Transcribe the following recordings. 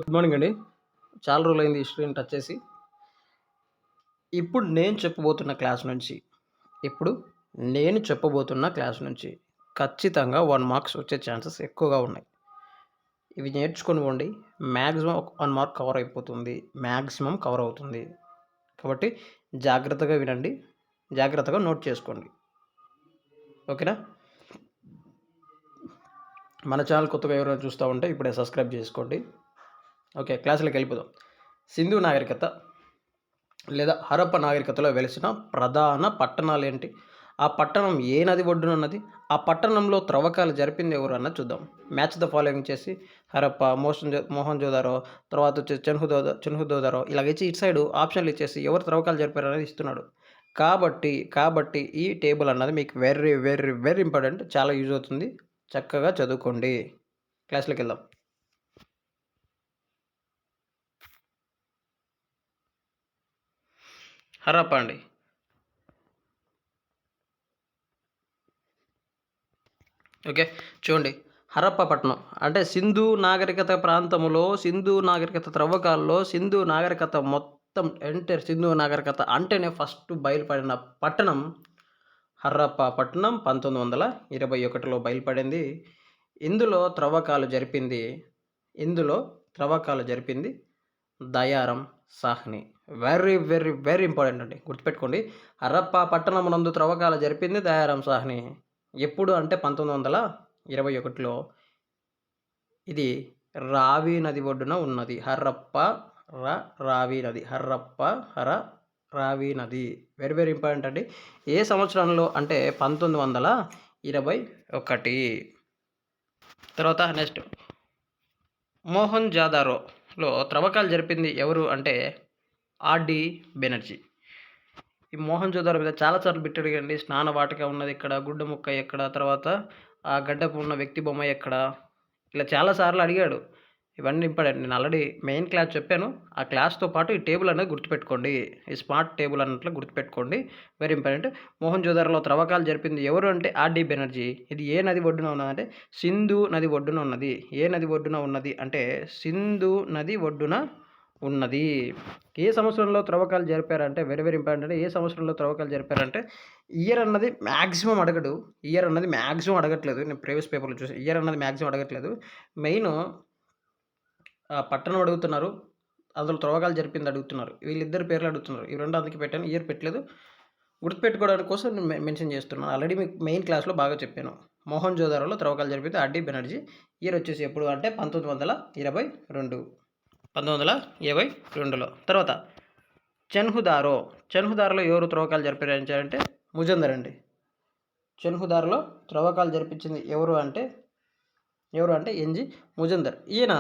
Good morning అండి. చాలా రోజులైంది హిస్టరీని టచ్ చేసి. ఇప్పుడు నేను చెప్పబోతున్న క్లాస్ నుంచి ఇప్పుడు నేను చెప్పబోతున్న క్లాస్ నుంచి ఖచ్చితంగా 1 మార్క్స్ వచ్చే ఛాన్సెస్ ఎక్కువగా ఉన్నాయి. ఇవి నేర్చుకొని పోండి. మ్యాక్సిమం 1 మార్క్ కవర్ అయిపోతుంది. మ్యాక్సిమం కవర్ అవుతుంది. కాబట్టి జాగ్రత్తగా వినండి. జాగ్రత్తగా నోట్ చేసుకోండి. ఓకేనా? మన ఛానల్ కొత్తగా ఎవరైనా చూస్తూ ఉంటే ఇప్పుడే సబ్స్క్రైబ్ చేసుకోండి. ఓకే, క్లాసులోకి వెళ్ళిపోదాం. సింధు నాగరికత లేదా హరప్ప నాగరికతలో వెలిసిన ప్రధాన పట్టణాలు ఏంటి? ఆ పట్టణం ఏ నది ఒడ్డున ఉన్నది? ఆ పట్టణంలో త్రవ్వకాలు జరిపింది ఎవరు అన్నది చూద్దాం. మ్యాచ్ ద ఫాలోయింగ్ చేసి హరప్ప, మోహన్జోదారో, తర్వాత వచ్చేసి చెన్హుదోదారో ఇలాగ ఇటు సైడ్ ఆప్షన్లు ఇచ్చేసి ఎవరు త్రవ్వకాలు జరిపారు అనేది ఇస్తున్నాడు. కాబట్టి ఈ టేబుల్ అన్నది మీకు వెరీ వెరీ వెరీ ఇంపార్టెంట్. చాలా యూజ్ అవుతుంది. చక్కగా చదువుకోండి. క్లాస్లోకి వెళ్దాం. హరప్ప అండి. ఓకే, చూడండి. హరప్ప పట్టణం అంటే సింధు నాగరికత ప్రాంతంలో, సింధు నాగరికత త్రవ్వకాల్లో, సింధు నాగరికత మొత్తం ఎంటైర్ సింధు నాగరికత అంటేనే ఫస్ట్ బయలుపడిన పట్టణం హరప్ప పట్టణం 1921లో బయలుపడింది. ఇందులో త్రవ్వకాలు జరిపింది Dayaram Sahni. Very very very important అండి, గుర్తుపెట్టుకోండి. హరప్ప పట్టణం నందు త్రవ్వకాలు జరిపింది దయారం సాహ్ని. ఎప్పుడు అంటే 1921లో. ఇది రావి నది ఒడ్డున ఉన్నది. రావి నది. రావి నది వెరీ వెరీ ఇంపార్టెంట్ అండి. ఏ సంవత్సరంలో అంటే 1921. తర్వాత నెక్స్ట్ మోహన్జాదారోలో త్రవ్వకాలు జరిపింది ఎవరు అంటే ఆర్డి బెనర్జీ. ఈ మోహన్జోదారో మీద చాలాసార్లు బిట్ అడిగండి. స్నాన వాటిక ఉన్నది ఎక్కడ, గుడ్డ ముక్క ఎక్కడ, తర్వాత ఆ గడ్డపు ఉన్న వ్యక్తి బొమ్మ ఎక్కడ, ఇలా చాలాసార్లు అడిగాడు. ఇవన్నీ ఇంపార్టెంట్. నేను ఆల్రెడీ మెయిన్ క్లాస్ చెప్పాను. ఆ క్లాస్తో పాటు ఈ టేబుల్ అనేది గుర్తుపెట్టుకోండి. ఈ స్మార్ట్ టేబుల్ అన్నట్లు గుర్తుపెట్టుకోండి. Very important. మోహన్జోదారోలో త్రవ్వకాలు జరిపింది ఎవరు అంటే ఆర్డి బెనర్జీ. ఇది ఏ నది ఒడ్డున ఉన్నదంటే సింధు నది ఒడ్డున ఉన్నది. ఏ నది ఒడ్డున ఉన్నది అంటే సింధు నది ఒడ్డున ఉన్నది. ఏ సంవత్సరంలో త్రవ్వకాలు జరిపారంటే వెరీ వెరీ ఇంపార్టెంట్ అంటే ఏ సంవత్సరంలో త్రవ్వకాలు జరిపారంటే ఇయర్ అన్నది మ్యాక్సిమం అడగడు. ఇయర్ అన్నది మ్యాక్సిమం అడగట్లేదు. నేను ప్రీవియస్ పేపర్లో చూసి ఇయర్ అన్నది మ్యాక్సిమం అడగట్లేదు. మెయిన్ పట్టణం అడుగుతున్నారు, అందులో త్రవ్వకాలు జరిపింది అడుగుతున్నారు. వీళ్ళిద్దరు పేర్లు అడుగుతున్నారు. ఈ రెండు అందుకే పెట్టాను. ఇయర్ పెట్టలేదు. గుర్తుపెట్టుకోవడానికి కోసం నేను మెన్షన్ చేస్తున్నాను. ఆల్రెడీ మీకు మెయిన్ క్లాస్లో బాగా చెప్పాను. మోహన్జోదారోలో త్రవ్వకాలు జరిపింది ఆర్డి బెనర్జీ. ఇయర్ వచ్చేసి ఎప్పుడు అంటే 1922లో. తర్వాత చెన్హుదారోలో ఎవరు త్రవ్వకాలు జరిపించారంటే ముజందర్ అండి. చెన్హుదారోలో త్రవ్వకాలు జరిపించింది ఎవరు అంటే ఎన్జి ముజందర్. ఈయన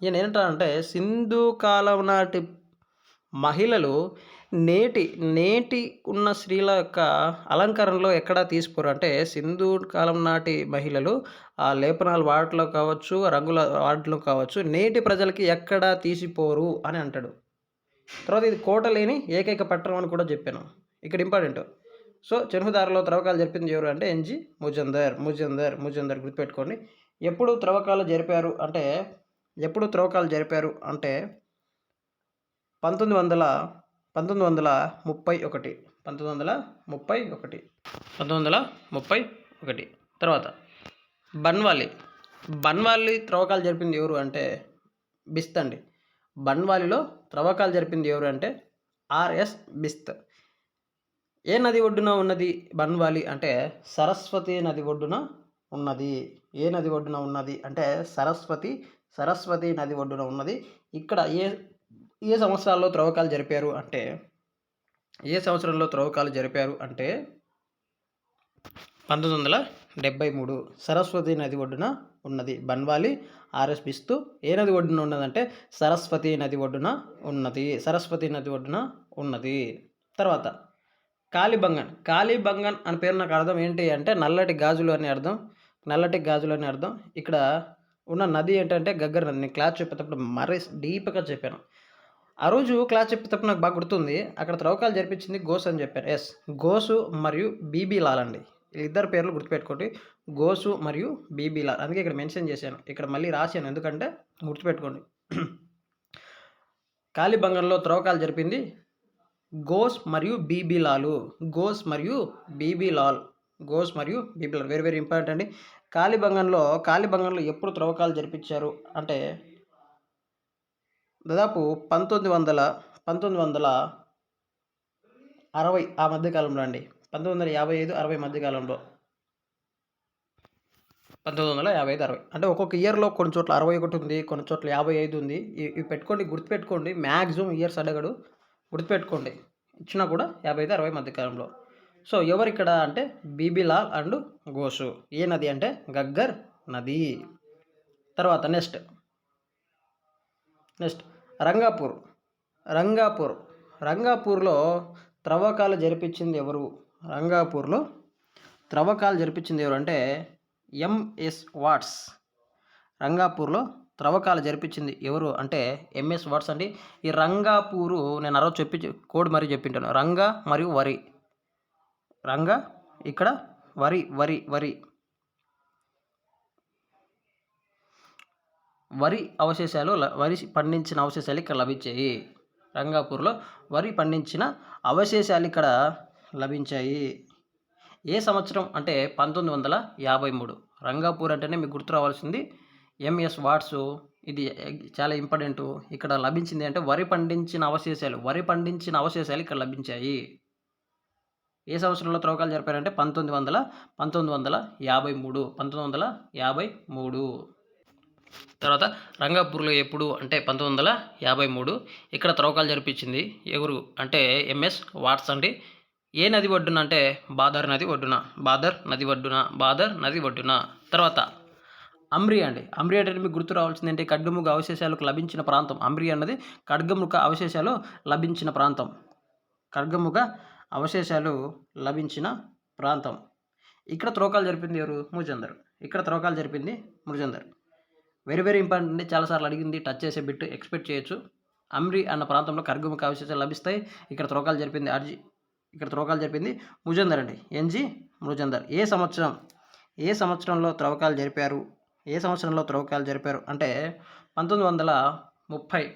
ఏంటంటే సింధు కాలం నాటి మహిళలు నేటి ఉన్న స్త్రీల యొక్క అలంకరణలో ఎక్కడా తీసిపోరు. అంటే సింధు కాలం నాటి మహిళలు ఆ లేపనాలు వాటిలో కావచ్చు, రంగుల వాటిలో కావచ్చు, నేటి ప్రజలకి ఎక్కడా తీసిపోరు అని అంటాడు. తర్వాత ఇది కోట లేని ఏకైక పట్టణం అని కూడా చెప్పాను. ఇక్కడ ఇంపార్టెంట్. సో చెన్హుదారోలో త్రవ్వకాలు జరిపింది ఎవరు అంటే ఎన్జి ముజందర్. గుర్తుపెట్టుకోండి. ఎప్పుడు త్రవ్వకాలు జరిపారు అంటే 1931. తర్వాత బన్వాలి త్రవ్వకాలు జరిపింది ఎవరు అంటే బిస్త్ అండి. బన్వాలిలో త్రవ్వకాలు జరిపింది ఎవరు అంటే ఆర్ఎస్ బిస్త్. ఏ నది ఒడ్డున ఉన్నది బన్వాలి అంటే సరస్వతి నది ఒడ్డున ఉన్నది. ఏ నది ఒడ్డున ఉన్నది అంటే సరస్వతి నది ఒడ్డున ఉన్నది. ఇక్కడ ఏ సంవత్సరాల్లో త్రవ్వకాలు జరిపారు అంటే 1973. సరస్వతి నది ఒడ్డున ఉన్నది బన్వాలి. ఆర్ఎస్ బిస్తు. ఏ నది ఒడ్డున ఉన్నదంటే సరస్వతి నది ఒడ్డున ఉన్నది. తర్వాత కాళీబంగన్ అని పేరు నాకు అర్థం ఏంటి అంటే నల్లటి గాజులు అని అర్థం. ఇక్కడ ఉన్న నది ఏంటంటే గగ్గర్ నది. నేను క్లాస్ చెప్పేటప్పుడు మరీ డీప్గా చెప్పాను. ఆ రోజు క్లాస్ చెప్పేటప్పుడు నాకు బాగా గుర్తుంది. అక్కడ త్రవ్వకాలు జరిపించింది గోస్ అని చెప్పాను. ఎస్, గోసు మరియు బీబీ లాల్ అండి. వీళ్ళిద్దరి పేర్లు గుర్తుపెట్టుకోండి. గోసు మరియు బీబీలాల్. అందుకే ఇక్కడ మెన్షన్ చేశాను. ఇక్కడ మళ్ళీ రాశాను ఎందుకంటే గుర్తుపెట్టుకోండి. కాలిబంగన్లో త్రవ్వకాలు జరిపింది గోస్ మరియు బీబీలాలు. గోస్ మరియు బీబీలాల్. గోస్ మరియు బీబీలాల్ వెరీ వెరీ ఇంపార్టెంట్ అండి. కాలిబంగన్లో ఎప్పుడు త్రవ్వకాలు జరిపించారు అంటే దాదాపు 1960 ఆ మధ్యకాలంలో అండి. 1955, 60 మధ్యకాలంలో. 1955, 60 అంటే ఒక్కొక్క ఇయర్‌లో కొన్ని చోట్ల 61 ఉంది. కొన్ని చోట్ల 55 ఉంది. ఇవి పెట్టుకోండి, గుర్తుపెట్టుకోండి. మ్యాక్సిమం ఇయర్స్ అడగడు. గుర్తుపెట్టుకోండి. ఇచ్చినా కూడా 55, 60 మధ్యకాలంలో. సో ఎవరిక్కడ అంటే బీబీలాల్ అండ్ గోసు. ఏ నది అంటే గగ్గర్ నది. తర్వాత నెక్స్ట్ రంగాపూర్‌లో త్రవ్వకాలు జరిపించింది ఎవరు? రంగాపూర్‌లో త్రవ్వకాలు జరిపించింది ఎవరు అంటే ఎంఎస్ వాట్స్. రంగాపూర్‌లో త్రవ్వకాలు జరిపించింది ఎవరు అంటే ఎంఎస్ వాట్స్ అండి. ఈ రంగాపూరు నేను ఆ రోజు కోడ్ మరీ చెప్పింటాను. రంగా మరియు వరి. రంగా ఇక్కడ వరి వరి వరి వరి అవశేషాలు వరి పండించిన అవశేషాలు ఇక్కడ లభించాయి. రంగాపూర్‌లో వరి పండించిన అవశేషాలు ఇక్కడ లభించాయి. ఏ సంవత్సరం అంటే 1953. రంగాపూర్ అంటేనే మీకు గుర్తు రావాల్సింది ఎంఎస్ వాట్స్. ఇది చాలా ఇంపార్టెంటు. ఇక్కడ లభించింది అంటే వరి పండించిన అవశేషాలు ఇక్కడ లభించాయి. ఏ సంవత్సరంలో త్రవ్వకాలు జరిపారంటే 1953. తర్వాత రంగాపూర్‌లో ఎప్పుడు అంటే 1953 ఇక్కడ త్రవ్వకాలు జరిపించింది ఎవరు అంటే ఎంఎస్ వాట్స్ అండి. ఏ నది ఒడ్డున అంటే బాదర్ నది ఒడ్డున. తర్వాత అమ్రి అండి. అమ్రి అంటే మీకు గుర్తు రావాల్సింది అంటే ఖడ్గముఖ అవశేషాలకు లభించిన ప్రాంతం. అమ్రి అన్నది ఖడ్గముఖ అవశేషాలు లభించిన ప్రాంతం. ఖడ్గముఖ అవశేషాలు లభించిన ప్రాంతం. ఇక్కడ త్రవ్వకాలు జరిపింది ఎవరు? ముజందర్. వెరీ వెరీ ఇంపార్టెంట్ అండి. చాలాసార్లు అడిగింది, టచ్ చేసే బిట్ ఎక్స్పెక్ట్ చేయొచ్చు. అమ్రి అన్న ప్రాంతంలో ఖడ్గముఖ అవశేషాలు లభిస్తాయి. ఇక్కడ త్రవ్వకాలు జరిపింది ముజందర్ అండి. ఎన్జి ముజందర్. ఏ సంవత్సరంలో త్రవ్వకాలు జరిపారు అంటే 1930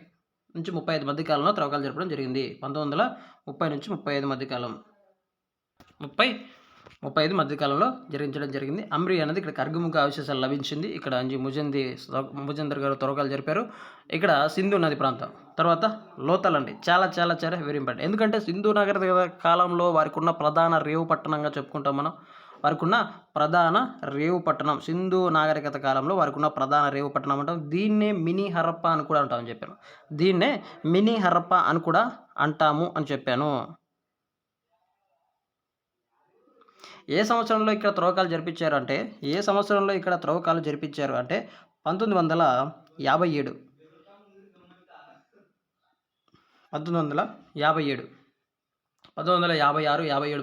నుంచి 35 మధ్యకాలంలో త్రవ్వకాలు జరపడం జరిగింది. 1930 నుంచి 35 మధ్యకాలం. 35 మధ్యకాలంలో జరిగించడం జరిగింది. అమ్రి అనేది ఇక్కడ ఖడ్గముఖ అవశేషాలు లభించింది. ఇక్కడ ముజందర్ గారు త్రవ్వకాలు జరిపారు. ఇక్కడ సింధు నది ప్రాంతం. తర్వాత లోతల్ అండి. చాలా చాలా చాలా వెరీ ఇంపార్టెంట్. ఎందుకంటే సింధు నాగరికత కాలంలో వారికి ఉన్న ప్రధాన రేవు పట్టణంగా చెప్పుకుంటాం మనం. సింధు నాగరికత కాలంలో వారికి ఉన్న ప్రధాన రేవు పట్టణం అంటాం. దీన్నే మినీ హరప్పా అని కూడా అంటామని చెప్పాను. ఏ సంవత్సరంలో ఇక్కడ త్రవ్వకాలు జరిపించారు అంటే 1957. 1956, 57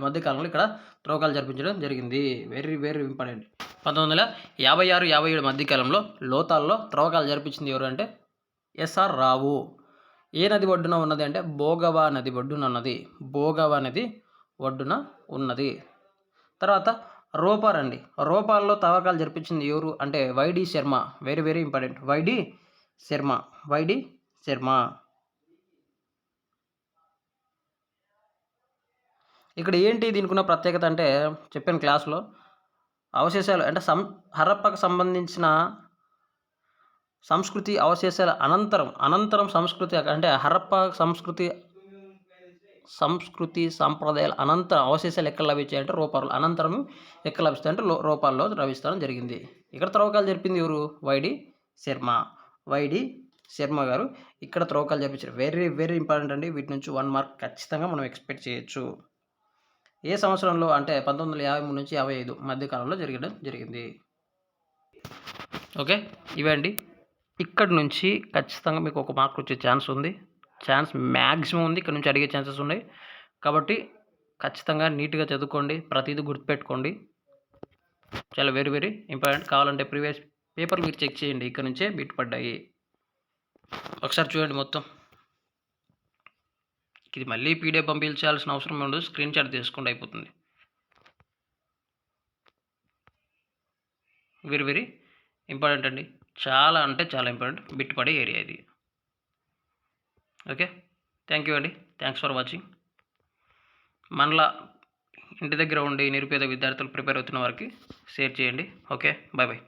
మధ్య కాలంలో ఇక్కడ త్రవ్వకాలు జరిపించడం జరిగింది. Very very important. 1956, 57 మధ్య కాలంలో లోతాల్లో త్రవ్వకాలు జరిపించింది ఎవరు అంటే ఎస్ఆర్ రావు. ఏ నది ఒడ్డున ఉన్నది అంటే భోగవా నది ఒడ్డున ఉన్నది. తర్వాత రోపార్ అండి. రోపాల్లో తవ్వకాలు జరిపించింది ఎవరు అంటే Y D Sharma. Very very important. Y D Sharma. ఇక్కడ ఏంటి దీనికి ఉన్న ప్రత్యేకత అంటే చెప్పాను క్లాస్లో. అవశేషాలు అంటే హరప్పకు సంబంధించిన సంస్కృతి అవశేషాల అనంతరం సంస్కృతి అంటే హరప్ప సంస్కృతి సంప్రదాయాల అనంతరం అవశేషాలు ఎక్కడ లభించాయంటే రోపార్లు. అనంతరం ఎక్కడ లభిస్తాయంటే రోపాల్లో లభించడం జరిగింది. ఇక్కడ త్రవ్వకాలు జరిపింది ఎవరు? వైడి శర్మ గారు ఇక్కడ త్రవ్వకాలు జరిపించారు. వెరీ వెరీ ఇంపార్టెంట్ అండి. వీటి నుంచి 1 మార్క్ ఖచ్చితంగా మనం ఎక్స్పెక్ట్ చేయొచ్చు. ఏ సంవత్సరంలో అంటే 1953 నుంచి 55 మధ్యకాలంలో జరిగింది. ఓకే, ఇవే అండి. ఇక్కడ నుంచి ఖచ్చితంగా మీకు 1 మార్క్ వచ్చే ఛాన్స్ మ్యాక్సిమం ఉంది. ఇక్కడ నుంచి అడిగే ఛాన్సెస్ ఉన్నాయి. కాబట్టి ఖచ్చితంగా నీట్గా చదువుకోండి, ప్రతిదీ గుర్తుపెట్టుకోండి. చాలా వెరీ వెరీ ఇంపార్టెంట్. కావాలంటే ప్రీవియస్ పేపర్లు మీరు చెక్ చేయండి. ఇక్కడ నుంచే బిట్ పడ్డాయి. ఒకసారి చూడండి మొత్తం. ఇది మళ్ళీ పీడిఎఫ్ పంపించాల్సిన అవసరం ఉండదు. స్క్రీన్ షాట్ తీసుకోండి, అయిపోతుంది. వెరీ వెరీ ఇంపార్టెంట్ అండి. చాలా అంటే చాలా ఇంపార్టెంట్ బిట్ పడే ఏరియా ఇది. ఓకే. థ్యాంక్ యూ అండి. Thanks for watching. మనలా ఇంటి దగ్గర ఉండి నిరుపేద విద్యార్థులు ప్రిపేర్ అవుతున్న వారికి షేర్ చేయండి. ఓకే. Bye bye.